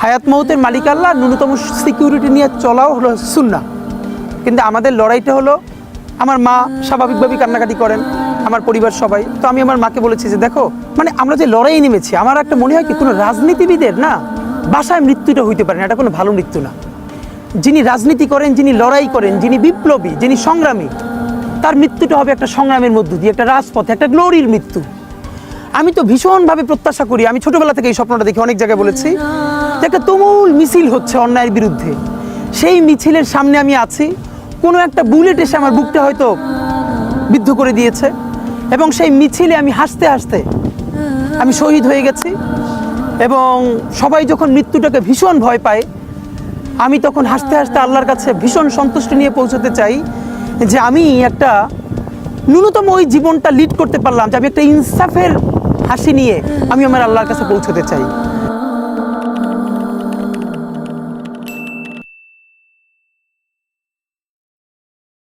হায়াত মৌতের মালিক আল্লাহ, ন্যূনতম সিকিউরিটি নিয়ে চলাও হলো সুন্নাহ। কিন্তু আমাদের লড়াইটা হলো, আমার মা স্বাভাবিকভাবেই কান্নাকাটি করেন, আমার পরিবার সবাই। তো আমি আমার মাকে বলেছি যে দেখো, মানে আমরা যে লড়াই নেমেছি, আমার একটা মনে হয় কি, কোনো রাজনীতিবিদের না বাসায় মৃত্যুটা হইতে পারে না, এটা কোনো ভালো মৃত্যু না। যিনি রাজনীতি করেন, যিনি লড়াই করেন, যিনি বিপ্লবী, যিনি সংগ্রামী, তার মৃত্যুটা হবে একটা সংগ্রামের মধ্য দিয়ে, একটা রাজপথে, একটা গ্লোরির মৃত্যু। আমি তো ভীষণভাবে প্রত্যাশা করি, আমি ছোটবেলা থেকে এই স্বপ্নটা দেখি, অনেক জায়গায় বলেছি, যে একটা তুমুল মিছিল হচ্ছে অন্যায়ের বিরুদ্ধে, সেই মিছিলের সামনে আমি আছি, কোনো একটা বুলেট এসে আমার বুকটা হয়তো বিদ্ধ করে দিয়েছে, এবং সেই মিছিলে আমি হাসতে হাসতে আমি শহীদ হয়ে গেছি। এবং সবাই যখন মৃত্যুটাকে ভীষণ ভয় পায়, আমি তখন হাসতে হাসতে আল্লাহর কাছে ভীষণ সন্তুষ্টি নিয়ে পৌঁছতে চাই যে আমি একটা ন্যূনতম ওই জীবনটা লিড করতে পারলাম, যে আমি একটা ইনসাফের হাসি নিয়ে আমি আমার আল্লাহর কাছে পৌঁছতে চাই।